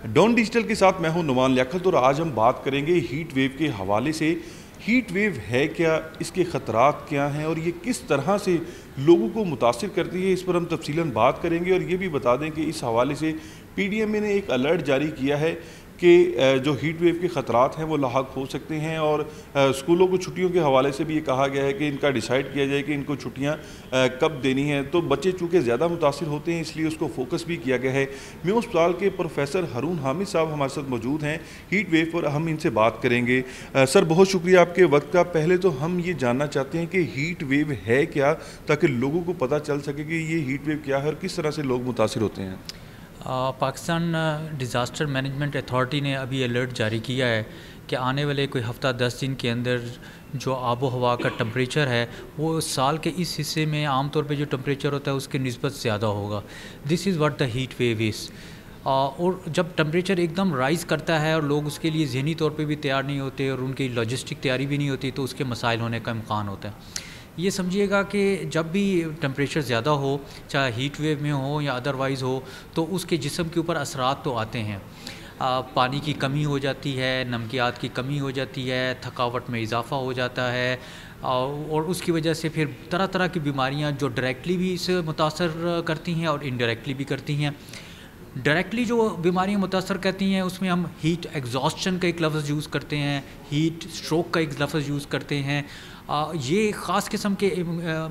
Don digital के साथ मैं हूं नुमान लियाकत और आज हम बात करेंगे हीट वेव के हवाले से। हीट वेव है क्या, इसके ख़तरात क्या हैं और ये किस तरह से लोगों को मुतासिर करती है, इस पर हम तफसीलन बात करेंगे। और ये भी बता दें कि इस हवाले से पीडीएमए ने एक अलर्ट जारी किया है कि जो हीट वेव के ख़तरात हैं वो लाहक हो सकते हैं। और स्कूलों को छुट्टियों के हवाले से भी ये कहा गया है कि इनका डिसाइड किया जाए कि इनको छुट्टियां कब देनी हैं। तो बच्चे चूँकि ज़्यादा मुतासिर होते हैं इसलिए उसको फोकस भी किया गया है। म्यू अस्पताल के प्रोफेसर हारून हामिद साहब हमारे साथ मौजूद हैं। हीट वेव पर हम इनसे बात करेंगे। सर, बहुत शुक्रिया आपके वक्त का। पहले तो हम ये जानना चाहते हैं कि हीट वेव है क्या, ताकि लोगों को पता चल सके कि ये हीट वेव क्या है और किस तरह से लोग मुतासिर होते हैं। पाकिस्तान डिज़ास्टर मैनेजमेंट अथॉरिटी ने अभी अलर्ट जारी किया है कि आने वाले कोई हफ़्ता 10 दिन के अंदर जो आबो हवा का टम्परेचर है वो साल के इस हिस्से में आम तौर पे जो टम्परेचर होता है उसके निस्बत ज़्यादा होगा। This is what the heat wave is. और जब टम्परेचर एकदम राइज़ करता है और लोग उसके लिए ज़हनी तौर पे भी तैयार नहीं होते और उनकी लॉजिस्टिक तैयारी भी नहीं होती, तो उसके मसाइल होने का इम्कान होता है। ये समझिएगा कि जब भी टेम्परेचर ज़्यादा हो, चाहे हीट वेव में हो या अदरवाइज़ हो, तो उसके जिस्म के ऊपर असरात तो आते हैं। पानी की कमी हो जाती है, नमकियात की कमी हो जाती है, थकावट में इजाफ़ा हो जाता है और उसकी वजह से फिर तरह तरह की बीमारियां जो डायरेक्टली भी इसे मुतासर करती हैं और इनडायरेक्टली भी करती हैं। डायरेक्टली जो बीमारियां मुतासर करती हैं उसमें हम हीट एग्जॉस्शन का एक लफ्ज़ यूज़ करते हैं, हीट स्ट्रोक का एक लफ्ज़ यूज़ करते हैं। ये ख़ास किस्म के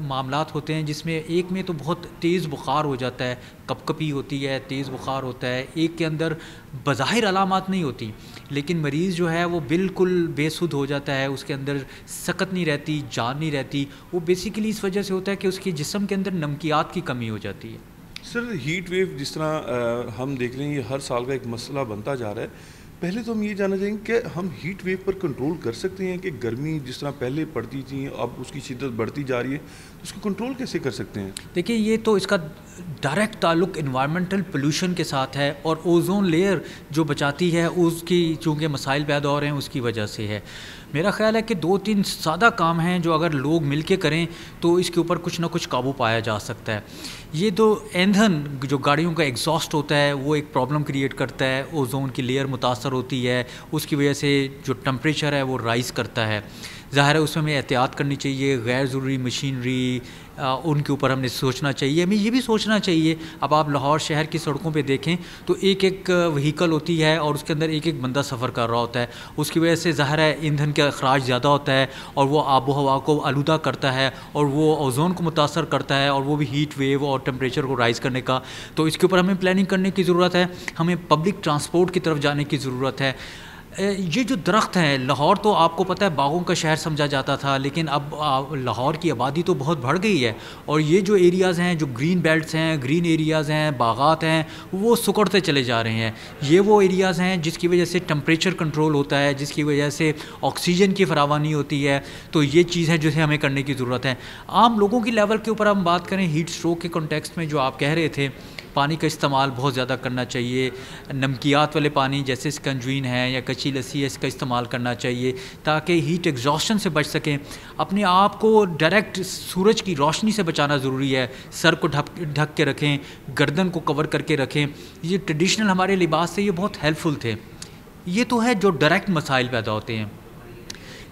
मामलात होते हैं जिसमें एक में तो बहुत तेज़ बुखार हो जाता है, कपकपी होती है, तेज़ बुखार होता है। एक के अंदर बज़ाहिर अलामात नहीं होती लेकिन मरीज़ जो है वो बिल्कुल बेसुध हो जाता है, उसके अंदर सकत नहीं रहती, जान नहीं रहती। वो बेसिकली इस वजह से होता है कि उसके जिस्म के अंदर नमकियात की कमी हो जाती है। सर, हीट वेव जिस तरह हम देख रहे हैं ये हर साल का एक मसला बनता जा रहा है। पहले तो हम ये जानना चाहेंगे कि हम हीट वेव पर कंट्रोल कर सकते हैं कि गर्मी जिस तरह पहले पड़ती थी अब उसकी शिद्दत बढ़ती जा रही है, तो उसको कंट्रोल कैसे कर सकते हैं? देखिए, ये तो इसका डायरेक्ट ताल्लुक इन्वायरमेंटल पोल्यूशन के साथ है और ओजोन लेयर जो बचाती है उसकी चूँकि मसाइल पैदा हो रहे हैं उसकी वजह से है। मेरा ख़्याल है कि 2-3 सादा काम हैं जो अगर लोग मिल के करें तो इसके ऊपर कुछ ना कुछ काबू पाया जा सकता है। ये तो ईंधन जो गाड़ियों का एग्जॉस्ट होता है वो एक प्रॉब्लम क्रिएट करता है, ओजोन की लेयर मुतासर होती है, उसकी वजह से जो टम्परेचर है वो राइज़ करता है। ज़ाहिर है उसमें हमें एहतियात करनी चाहिए, गैर ज़रूरी मशीनरी उनके ऊपर हमने सोचना चाहिए। हमें ये भी सोचना चाहिए, अब आप लाहौर शहर की सड़कों पे देखें तो एक एक व्हीकल होती है और उसके अंदर एक एक बंदा सफ़र कर रहा होता है। उसकी वजह से ज़ाहिर है ईंधन का अखराज ज़्यादा होता है और वो आबो हवा को आलूदा करता है और वो ओजोन को मुतासर करता है और वो भी हीट वेव और टेम्परेचर को राइज़ करने का। तो इसके ऊपर हमें प्लानिंग करने की ज़रूरत है, हमें पब्लिक ट्रांसपोर्ट की तरफ जाने की ज़रूरत है। ये जो दरख्त हैं, लाहौर तो आपको पता है बागों का शहर समझा जाता था, लेकिन अब लाहौर की आबादी तो बहुत बढ़ गई है और ये जो एरियाज़ हैं, जो ग्रीन बेल्ट्स हैं, ग्रीन एरियाज़ हैं, बागात हैं, वो सुकड़ते चले जा रहे हैं। ये वो एरियाज़ हैं जिसकी वजह से टम्परेचर कंट्रोल होता है, जिसकी वजह से ऑक्सीजन की फरावानी होती है। तो ये चीज़ है जिसे हमें करने की ज़रूरत है। आम लोगों की लेवल के ऊपर हम बात करें, हीट स्ट्रोक के कॉन्टेक्स्ट में जो आप कह रहे थे, पानी का इस्तेमाल बहुत ज़्यादा करना चाहिए। नमकियात वाले पानी जैसे स्कंजवीन है या कच्ची लस्सी है, इसका इस्तेमाल करना चाहिए ताकि हीट एग्जॉस्शन से बच सकें। अपने आप को डायरेक्ट सूरज की रोशनी से बचाना ज़रूरी है। सर को ढक के रखें, गर्दन को कवर करके रखें। ये ट्रेडिशनल हमारे लिबास से ये बहुत हेल्पफुल थे। ये तो है जो डायरेक्ट मसाइल पैदा होते हैं।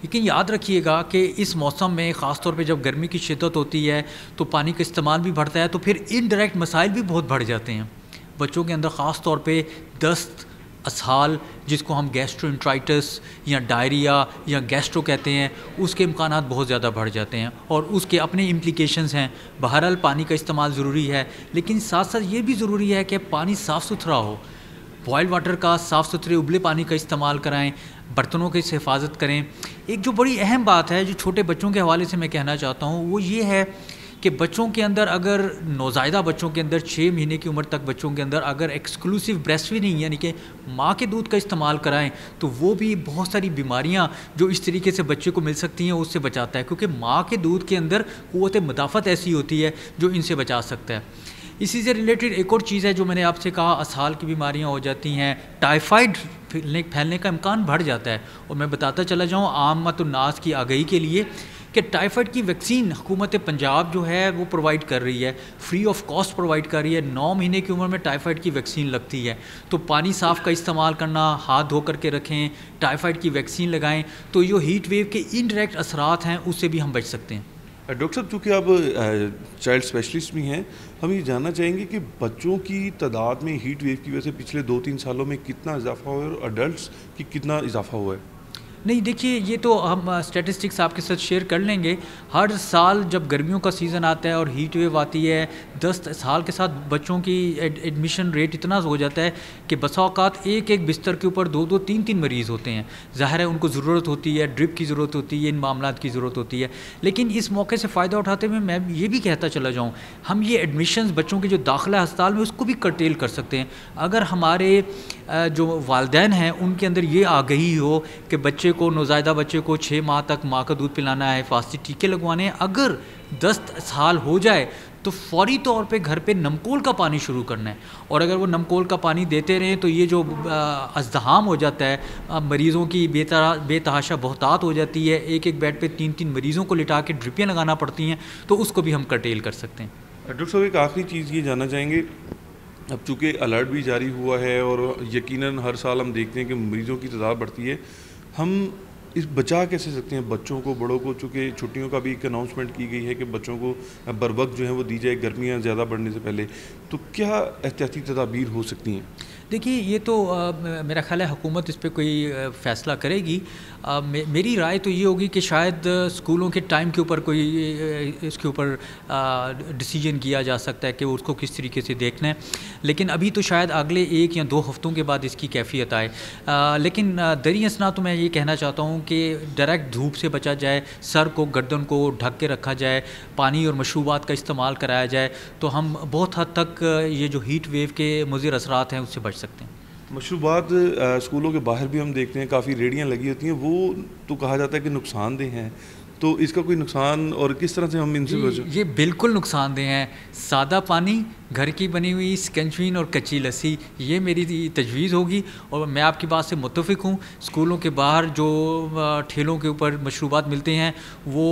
लेकिन याद रखिएगा कि इस मौसम में ख़ास तौर पे जब गर्मी की शिद्दत होती है तो पानी का इस्तेमाल भी बढ़ता है, तो फिर इनडायरेक्ट मसाइल भी बहुत बढ़ जाते हैं। बच्चों के अंदर ख़ास तौर पे दस्त, असहाल, जिसको हम गैस्ट्रोएंटराइटिस या डायरिया या गैस्ट्रो कहते हैं, उसके इम्कानात बहुत ज़्यादा बढ़ जाते हैं और उसके अपने इम्प्लिकेशंस हैं। बहरहाल पानी का इस्तेमाल ज़रूरी है, लेकिन साथ साथ ये भी ज़रूरी है कि पानी साफ़ सुथरा हो। बॉयल्ड वाटर का, साफ़ सुथरे उबले पानी का इस्तेमाल कराएं, बर्तनों की हिफाजत करें। एक जो बड़ी अहम बात है जो छोटे बच्चों के हवाले से मैं कहना चाहता हूँ वो ये है कि बच्चों के अंदर, अगर नौज़ायदा बच्चों के अंदर 6 महीने की उम्र तक बच्चों के अंदर अगर एक्सक्लूसिव ब्रेस्ट फीडिंग यानी कि माँ के दूध का इस्तेमाल कराएं तो वो भी बहुत सारी बीमारियाँ जो इस तरीके से बच्चे को मिल सकती हैं उससे बचाता है, क्योंकि माँ के दूध के अंदर क़ुव्वत मुदाफ़त ऐसी होती है जो इनसे बचा सकता है। इसी से रिलेटेड एक और चीज़ है जो मैंने आपसे कहा, असहाल की बीमारियां हो जाती हैं, टाइफाइड फैलने का इम्कान बढ़ जाता है। और मैं बताता चला जाऊँ आमतुन्नास की आगाही के लिए कि टाइफाइड की वैक्सीन हुकूमत पंजाब जो है वो प्रोवाइड कर रही है, फ्री ऑफ कॉस्ट प्रोवाइड कर रही है। 9 महीने की उम्र में टाइफाइड की वैक्सीन लगती है, तो पानी साफ़ का इस्तेमाल करना, हाथ धो करके रखें, टाइफाइड की वैक्सीन लगाएं, तो जो हीट वेव के इनडायरेक्ट असरात हैं उससे भी हम बच सकते हैं। डॉक्टर साहब, चूँकि आप चाइल्ड स्पेशलिस्ट भी हैं, हम ये जानना चाहेंगे कि बच्चों की तादाद में हीट वेव की वजह से पिछले 2-3 सालों में कितना इजाफा हुआ है और अडल्ट्स की कितना इजाफा हुआ है? नहीं, देखिए, ये तो हम स्टैटिस्टिक्स आपके साथ शेयर कर लेंगे। हर साल जब गर्मियों का सीज़न आता है और हीट वेव आती है, 10 साल के साथ बच्चों की एडमिशन रेट इतना हो जाता है कि बसा औक़ात एक एक बिस्तर के ऊपर 2-2, 3-3 मरीज़ होते हैं। ज़ाहिर है उनको ज़रूरत होती है, ड्रिप की ज़रूरत होती है, इन मामलात की ज़रूरत होती है। लेकिन इस मौके से फ़ायदा उठाते हुए मैं ये भी कहता चला जाऊँ, हम ये एडमिशन्स बच्चों के जो दाखिला अस्पताल में उसको भी कर्टेल कर सकते हैं। अगर हमारे जो वालिदैन हैं उनके अंदर ये आगाही हो कि बच्चे को, नौज़ायदा बच्चे को 6 माह तक माँ का दूध पिलाना है, हिफाजती टीके लगवाने हैं, अगर 10 साल हो जाए तो फौरी तौर पे घर पे नमकोल का पानी शुरू करना है। और अगर वो नमकोल का पानी देते रहें तो ये जो अज़दहाम हो जाता है, मरीज़ों की बेतहाशा बहुतात हो जाती है, एक एक बेड पे 3-3 मरीज़ों को लिटा के ड्रिपियाँ लगाना पड़ती हैं, तो उसको भी हम कर्टेल कर सकते हैं। डॉक्टर साहब, एक आखिरी चीज़ ये जानना चाहेंगे, अब चूँकि अलर्ट भी जारी हुआ है और यकीनन हर साल हम देखते हैं कि मरीज़ों की तादाद बढ़ती है, हम इस बचा कैसे सकते हैं बच्चों को, बड़ों को? चूँकि छुट्टियों का भी एक अनाउंसमेंट की गई है कि बच्चों को बर वक्त जो है वो दी जाए गर्मियाँ ज़्यादा बढ़ने से पहले, तो क्या एहतियाती तदाबीर हो सकती हैं? देखिए, ये तो मेरा ख़्याल है हुकूमत इस पे कोई फ़ैसला करेगी। मेरी राय तो ये होगी कि शायद स्कूलों के टाइम के ऊपर कोई इसके ऊपर डिसीजन किया जा सकता है कि उसको किस तरीके से देखना है। लेकिन अभी तो शायद अगले 1 या 2 हफ़्तों के बाद इसकी कैफ़ियत आए। लेकिन दरी असना तो मैं ये कहना चाहता हूँ कि डायरेक्ट धूप से बचा जाए, सर को, गर्दन को ढक के रखा जाए, पानी और मशरूबात का इस्तेमाल कराया जाए, तो हम बहुत हद तक ये जो हीट वेव के मुज़िर असरात हैं उससे बच सकते हैं। मशरूबात स्कूलों के बाहर भी हम देखते हैं काफ़ी रेहड़ियाँ लगी होती हैं, वो तो कहा जाता है कि नुकसानदेह हैं, तो इसका कोई नुकसान और किस तरह से हम इनसे बचें? ये बिल्कुल नुकसानदेह हैं। सादा पानी, घर की बनी हुई स्कंजवीन और कच्ची लस्सी, ये मेरी तजवीज़ होगी। और मैं आपकी बात से मुत्तफ़िक हूँ। स्कूलों के बाहर जो ठेलों के ऊपर मशरूबात मिलते हैं वो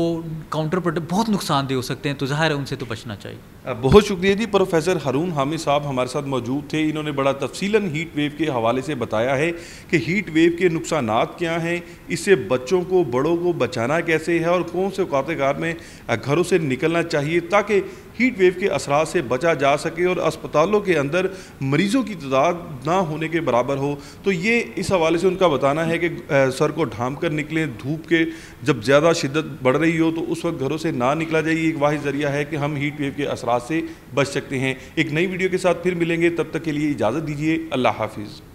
काउंटर पर बहुत नुकसानदेह हो सकते हैं, तो ज़ाहिर है उनसे तो बचना चाहिए। बहुत शुक्रिया जी। प्रोफेसर हारून हामिद साहब हमारे साथ मौजूद थे। इन्होंने बड़ा तफसीलन हीट वेव के हवाले से बताया है कि हीट वेव के नुकसानात क्या हैं, इससे बच्चों को, बड़ों को बचाना कैसे है और कौन से औकात में घरों से निकलना चाहिए ताकि हीट वेव के असरात से बचा जा सके और अस्पतालों के अंदर मरीज़ों की तादाद ना होने के बराबर हो। तो ये इस हवाले से उनका बताना है कि सर को ढांप कर निकलें, धूप के जब ज़्यादा शिद्दत बढ़ रही हो तो उस वक्त घरों से ना निकला जाए। ये एक वाहिद ज़रिया है कि हम हीट वेव के असरात से बच सकते हैं। एक नई वीडियो के साथ फिर मिलेंगे, तब तक के लिए इजाज़त दीजिए। अल्लाह हाफिज़।